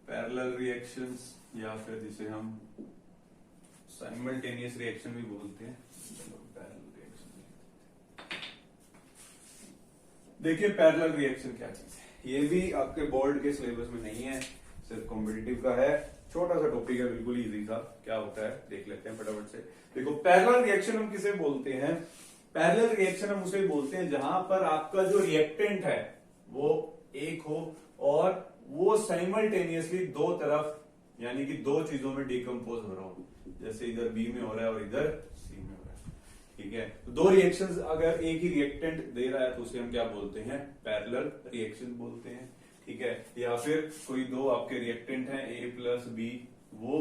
पैरेलल रिएक्शंस या फिर जिसे हम साइमल्टेनियस रिएक्शन भी बोलते हैं। देखिए पैरेलल रिएक्शन क्या चीज है, ये भी आपके बोर्ड के सिलेबस में नहीं है, सिर्फ कॉम्पिटिटिव का है। छोटा सा टॉपिक है, बिल्कुल इजी था। क्या होता है देख लेते हैं फटाफट से। देखो पैरेलल रिएक्शन हम किसे बोलते हैं, पैरेलल रिएक्शन हम उसे बोलते हैं जहां पर आपका जो रिएक्टेंट है वो एक हो और वो साइमल्टेनियसली दो तरफ यानी कि दो चीजों में डिकम्पोज हो रहा हो। जैसे इधर बी में हो रहा है और इधर सी में हो रहा है। ठीक है, तो दो रिएक्शंस अगर एक ही रिएक्टेंट दे रहा है तो उसे हम क्या बोलते हैं, पैरेलल रिएक्शन बोलते हैं। ठीक है, या फिर कोई दो आपके रिएक्टेंट हैं ए प्लस बी, वो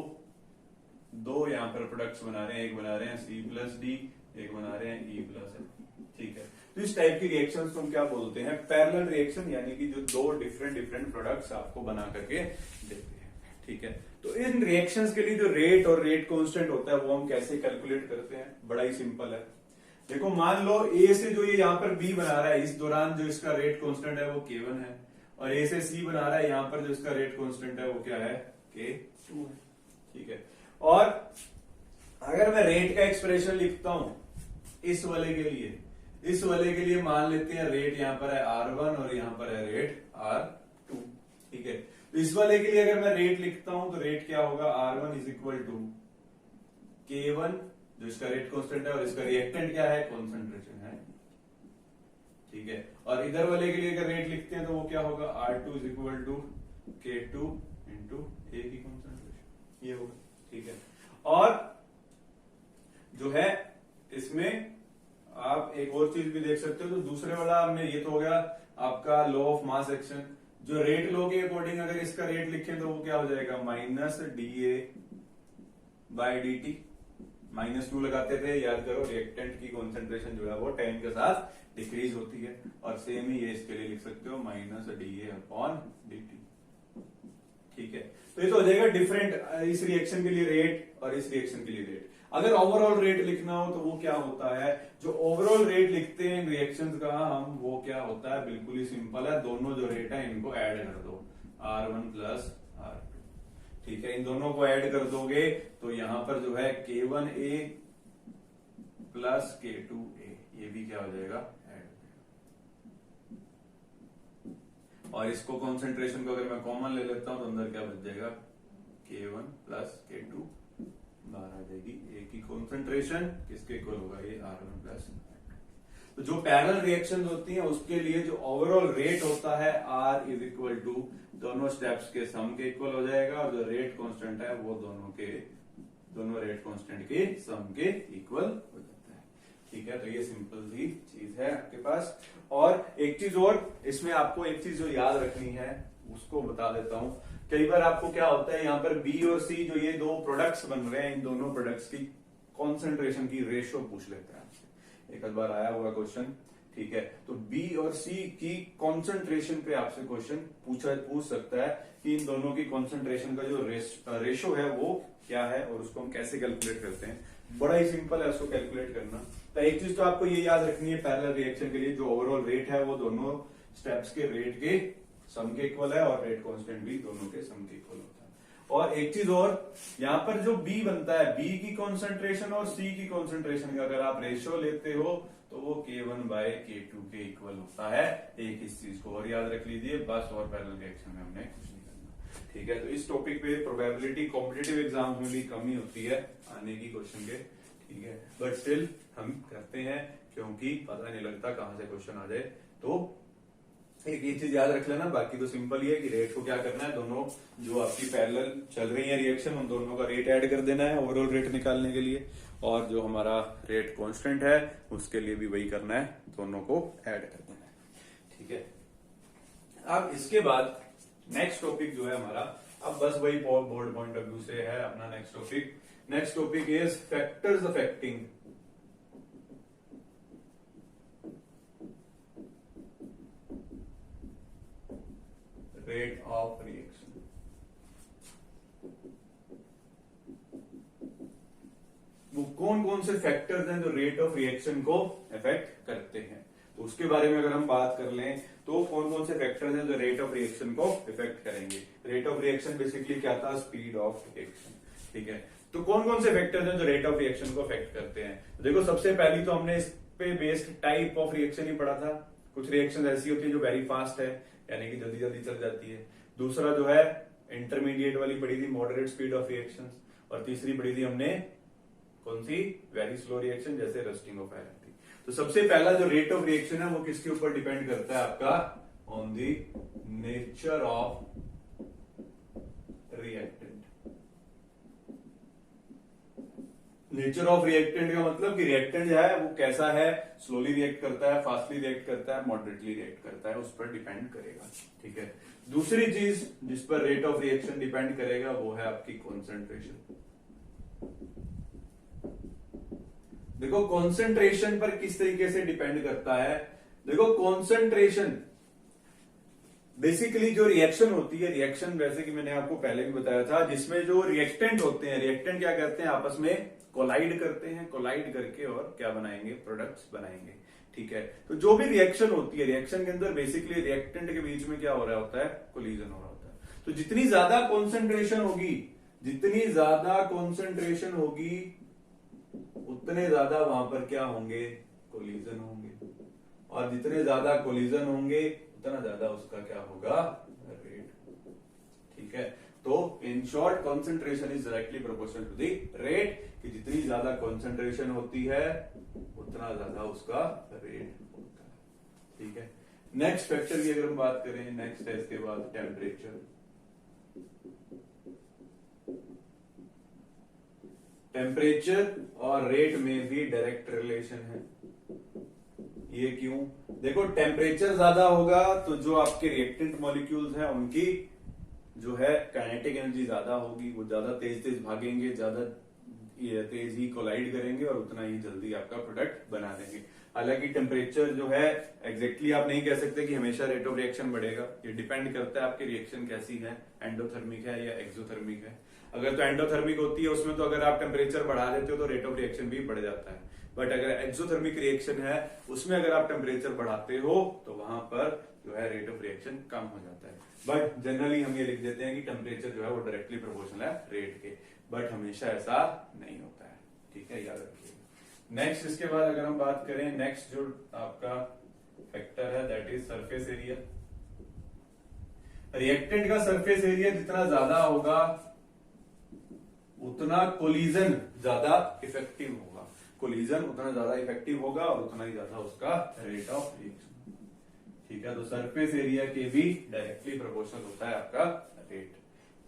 दो यहाँ पर प्रोडक्ट्स बना रहे हैं, एक बना रहे हैं सी प्लस डी, एक बना रहे हैं ई प्लस एफ। ठीक है, तो इस टाइप की रिएक्शंस को हम क्या बोलते हैं, पैरेलल रिएक्शन, यानी कि जो दो डिफरेंट प्रोडक्ट्स आपको बना करके देते हैं। ठीक है, तो इन रिएक्शंस के लिए जो रेट और रेट कांस्टेंट होता है वो हम कैसे कैलकुलेट करते हैं, बड़ा ही सिंपल है। देखो मान लो ए से जो ये यहाँ पर बी बना रहा है, इस दौरान जो इसका रेट कांस्टेंट है वो K1 है, और ए से सी बना रहा है, यहां पर जो इसका रेट कांस्टेंट है वो क्या है, K2 है। ठीक है, और अगर मैं रेट का एक्सप्रेशन लिखता हूं इस वाले के लिए, इस वाले के लिए मान लेते हैं रेट यहां पर है R1 और यहां पर है रेट R2। ठीक है, तो इस वाले के लिए अगर मैं रेट लिखता हूं तो रेट क्या होगा, R1 is equal to K1 जो इसका रेट कांस्टेंट है और इसका रिएक्टेंट क्या है, कॉन्सेंट्रेशन है। ठीक है, और इधर वाले के लिए अगर रेट लिखते हैं तो वो क्या होगा, R2 is equal to K2 into A की कॉन्सेंट्रेशन, ये होगा। ठीक है, और जो है इसमें आप एक और चीज भी देख सकते हो, तो दूसरे वाला हमने, ये तो हो गया आपका लॉ ऑफ मास एक्शन। जो रेट लॉ के अकॉर्डिंग अगर इसका रेट लिखें तो वो क्या हो जाएगा, माइनस DA बाय DT। -2 लगाते थे, याद करो रिएक्टेंट की कॉन्सेंट्रेशन जो है वो टाइम के साथ डिक्रीज होती है, और सेम ही ये इसके लिए लिख सकते हो -DA अपॉन DT। ठीक है, तो ये तो हो जाएगा डिफरेंट, इस रिएक्शन के लिए रेट और इस रिएक्शन के लिए रेट। अगर ओवरऑल रेट लिखना हो तो वो क्या होता है, जो ओवरऑल रेट लिखते हैं रिएक्शंस का हम, वो क्या होता है, बिल्कुल ही सिंपल है, दोनों जो रेट है इनको ऐड कर दो, R1 प्लस R2। ठीक है, इन दोनों को ऐड कर दोगे तो यहां पर जो है K1A प्लस K2A, ये भी क्या हो जाएगा, ऐड। और इसको कॉन्सेंट्रेशन को अगर मैं कॉमन ले लेता हूं तो अंदर क्या बच जाएगा, K1 प्लस K2, बाहर आ जाएगी ए की कॉन्सेंट्रेशन, किसके इक्वल होगा, ये R1 प्लस। तो जो पैरेलल रिएक्शंस होती हैं उसके लिए जो ओवरऑल रेट होता है R इज इक्वल टू दोनों स्टेप्स के सम के इक्वल हो जाएगा, और जो रेट कांस्टेंट है वो दोनों रेट कांस्टेंट के सम के इक्वल हो जाता है। ठीक है, तो ये सिंपल सी चीज है आपके पास। और एक चीज और इसमें आपको एक चीज जो याद रखनी है उसको बता देता हूं। कई बार आपको क्या होता है, यहाँ पर बी और सी जो ये दो प्रोडक्ट्स बन रहे हैं, इन दोनों प्रोडक्ट्स की कॉन्सेंट्रेशन की रेशो पूछ लेते हैं आपसे, एक बार आया हुआ क्वेश्चन। ठीक है, तो बी और सी की कॉन्सेंट्रेशन पे आपसे क्वेश्चन पूछ सकता है कि इन दोनों की कॉन्सेंट्रेशन का जो रेशो है वो क्या है, और उसको हम कैसे कैलकुलेट करते हैं। बड़ा ही सिंपल है उसको कैलकुलेट करना। तो एक चीज तो आपको ये याद रखनी है, पैरेलल रिएक्शन के लिए जो ओवरऑल रेट है वो दोनों स्टेप्स के रेट के सम के इक्वल है, और रेट कांस्टेंट भी दोनों के सम के इक्वल होता है। और एक चीज और, यहाँ पर जो बी बनता है, बी की कॉन्सेंट्रेशन और सी की कॉन्सेंट्रेशन का अगर आप रेशियो लेते हो तो वो K1 बाय K2 के इक्वल होता है। एक इस चीज को और याद रख लीजिए बस, और पैरेलल रिएक्शन में हमने कुछ नहीं करना। ठीक है, तो इस टॉपिक पे प्रोबेबिलिटी कॉम्पिटिटिव एग्जाम्स में भी कमी होती है आने की क्वेश्चन के। ठीक है, बट स्टिल हम करते हैं क्योंकि पता नहीं लगता कहां से क्वेश्चन आ जाए। तो एक ये चीज याद रख लेना, बाकी तो सिंपल ही है कि रेट को क्या करना है, दोनों जो आपकी पैरेलल चल रही है रिएक्शन उन दोनों का रेट ऐड कर देना है ओवरऑल रेट निकालने के लिए, और जो हमारा रेट कांस्टेंट है उसके लिए भी वही करना है, दोनों को ऐड कर देना है। ठीक है, अब इसके बाद नेक्स्ट टॉपिक जो है हमारा, अब बस वही बोर्ड पॉइंट ऑफ व्यू से है अपना next topic. Next topic is factors affecting rate of reaction. वो कौन कौन से फैक्टर्स हैं जो रेट ऑफ रिएक्शन को इफेक्ट करते हैं, तो उसके बारे में अगर हम बात कर लें तो कौन कौन से फैक्टर्स हैं जो रेट ऑफ रिएक्शन को इफेक्ट करेंगे। रेट ऑफ रिएक्शन बेसिकली क्या था, स्पीड ऑफ रिएक्शन। ठीक है, तो कौन कौन से फैक्टर्स हैं जो रेट ऑफ रिएक्शन को इफेक्ट करते हैं। तो देखो, सबसे पहली तो हमने इस पे बेस्ड टाइप ऑफ रिएक्शन ही पढ़ा था। कुछ रिएक्शन ऐसी होती है जो वेरी फास्ट है, यानी कि जल्दी जल्दी चल जाती है। दूसरा जो है इंटरमीडिएट वाली पढ़ी थी, मॉडरेट स्पीड ऑफ रिएक्शंस। और तीसरी पढ़ी थी हमने कौन सी, वेरी स्लो रिएक्शन, जैसे रस्टिंग ऑफ आयरन थी। तो सबसे पहला जो रेट ऑफ रिएक्शन है वो किसके ऊपर डिपेंड करता है आपका, on the nature of reactant. Nature of reactant का मतलब कि रिएक्टेंट जो है वो कैसा है, स्लोली रिएक्ट करता है, फास्टली रिएक्ट करता है, मॉडरेटली रिएक्ट करता है, उस पर डिपेंड करेगा। ठीक है, दूसरी चीज जिस पर रेट ऑफ रिएक्शन डिपेंड करेगा वो है आपकी कॉन्सेंट्रेशन। देखो कॉन्सेंट्रेशन पर किस तरीके से डिपेंड करता है। देखो कॉन्सेंट्रेशन बेसिकली जो रिएक्शन होती है, रिएक्शन वैसे कि मैंने आपको पहले भी बताया था, जिसमें जो रिएक्टेंट होते हैं, रिएक्टेंट क्या करते हैं, आपस में कोलाइड करते हैं, कोलाइड करके और क्या बनाएंगे, प्रोडक्ट्स बनाएंगे। ठीक है। तो जो भी रिएक्शन होती है, रिएक्शन के अंदर बेसिकली रिएक्टेंट के बीच में क्या हो रहा होता है, कोलिजन हो रहा होता है। तो जितनी ज्यादा कॉन्सेंट्रेशन होगी, जितनी ज्यादा कॉन्सेंट्रेशन होगी, उतने ज्यादा वहां पर क्या होंगे, कोलिजन होंगे, और जितने ज्यादा कोलिजन होंगे उतना ज्यादा उसका क्या होगा, रेट। ठीक है। तो in short concentration is directly proportional to the rate, कि जितनी ज्यादा कॉन्सेंट्रेशन होती है उतना ज्यादा उसका रेट होता है। ठीक है। नेक्स्ट फैक्टर की अगर हम बात करें, नेक्स्ट है इसके बाद टेम्परेचर। टेम्परेचर और रेट में भी डायरेक्ट रिलेशन है। ये क्यों? देखो, टेम्परेचर ज्यादा होगा तो जो आपके रिएक्टेंट मॉलिक्यूल्स हैं उनकी जो है काइनेटिक एनर्जी ज्यादा होगी, वो ज्यादा तेज तेज भागेंगे, ज्यादा तेज ही कोलाइड करेंगे और उतना ही जल्दी आपका प्रोडक्ट बना देंगे। हालांकि टेम्परेचर जो है एग्जैक्टली आप नहीं कह सकते कि हमेशा रेट ऑफ रिएक्शन बढ़ेगा, ये डिपेंड करता है आपकी रिएक्शन कैसी है, एंडोथर्मिक है या एक्सोथर्मिक है। अगर तो एंडोथर्मिक होती है उसमें तो अगर आप टेम्परेचर बढ़ा देते हो तो रेट ऑफ रिएक्शन भी बढ़ जाता है। बट अगर एक्सोथर्मिक रिएक्शन है उसमें अगर आप टेम्परेचर बढ़ाते हो तो वहां पर जो है रेट ऑफ रिएक्शन कम हो जाता है। बट जनरली हम ये लिख देते हैं कि टेम्परेचर जो है वो डायरेक्टली प्रोपोर्शनल है रेट के, बट हमेशा ऐसा नहीं होता है। ठीक है, याद रखिएगा। नेक्स्ट इसके बाद अगर हम बात करें, नेक्स्ट जो आपका फैक्टर है that is surface area. Reactant का सरफेस एरिया जितना ज्यादा होगा उतना कोलिजन ज्यादा इफेक्टिव होगा, कोलिजन उतना ज्यादा इफेक्टिव होगा और उतना ही ज्यादा उसका रेट ऑफ रिएक्शन। ठीक है। तो सरफेस एरिया के भी डायरेक्टली प्रोपोर्शनल होता है आपका रेट।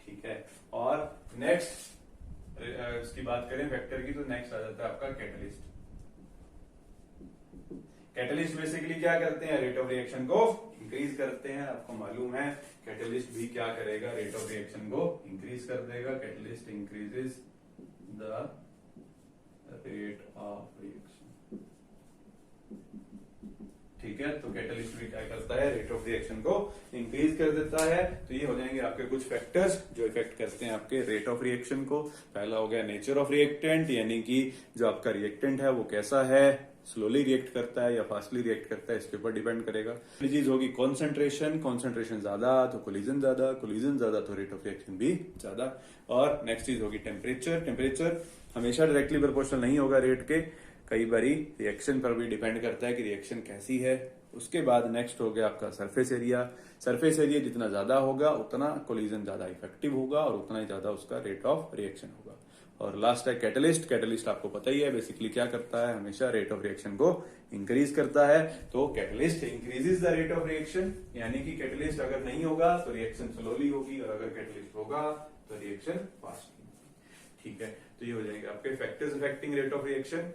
ठीक है। और नेक्स्ट इसकी बात करें फैक्टर की, तो नेक्स्ट आ जाता है आपका कैटलिस्ट। कैटलिस्ट बेसिकली क्या करते हैं, रेट ऑफ रिएक्शन को इंक्रीज करते हैं। आपको मालूम है कैटलिस्ट भी क्या करेगा, रेट ऑफ रिएक्शन को इंक्रीज कर देगा। Catalyst increases the rate of reaction. ठीक है। तो कैटलिस्ट भी क्या करता है, रेट ऑफ रिएक्शन को इंक्रीज कर देता है। तो ये हो जाएंगे आपके कुछ फैक्टर्स जो इफेक्ट करते हैं आपके रेट ऑफ रिएक्शन को। पहला हो गया नेचर ऑफ रिएक्टेंट, यानी कि जो आपका रिएक्टेंट है वो कैसा है, स्लोली रिएक्ट करता है या फास्टली रिएक्ट करता है, इसके ऊपर डिपेंड करेगा। पहली चीज होगी कॉन्सेंट्रेशन, कॉन्सेंट्रेशन ज्यादा तो कोलिजन ज्यादा, कोलिजन ज्यादा तो रेट ऑफ रिएक्शन भी ज्यादा। और नेक्स्ट चीज होगी टेम्परेचर। टेम्परेचर हमेशा डायरेक्टली प्रोपोर्शनल नहीं होगा रेट के, कई बारी रिएक्शन पर भी डिपेंड करता है कि रिएक्शन कैसी है। उसके बाद नेक्स्ट हो गया आपका सरफेस एरिया। सरफेस एरिया जितना ज्यादा होगा उतना कोलिजन ज्यादा इफेक्टिव होगा और उतना ही ज्यादा उसका रेट ऑफ रिएक्शन होगा। और लास्ट है कैटलिस्ट। कैटलिस्ट आपको पता ही है बेसिकली क्या करता है, हमेशा रेट ऑफ रिएक्शन को इंक्रीज करता है। तो catalyst increases the rate of reaction, यानी कि कैटलिस्ट अगर नहीं होगा तो रिएक्शन स्लोली होगी और अगर कैटलिस्ट होगा तो रिएक्शन फास्ट होगी। ठीक है। तो ये हो जाएंगे आपके factors affecting rate of reaction.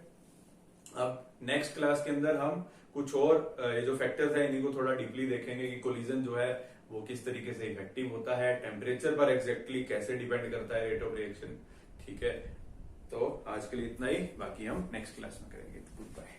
अब नेक्स्ट क्लास के अंदर हम कुछ और ये जो फैक्टर्स है इन्हीं को थोड़ा डीपली देखेंगे कि कोलिजन जो है वो किस तरीके से इफेक्टिव होता है, टेम्परेचर पर एग्जैक्टली कैसे डिपेंड करता है रेट ऑफ रिएक्शन। ठीक है। तो आज के लिए इतना ही, बाकी हम नेक्स्ट क्लास में करेंगे। Good bye.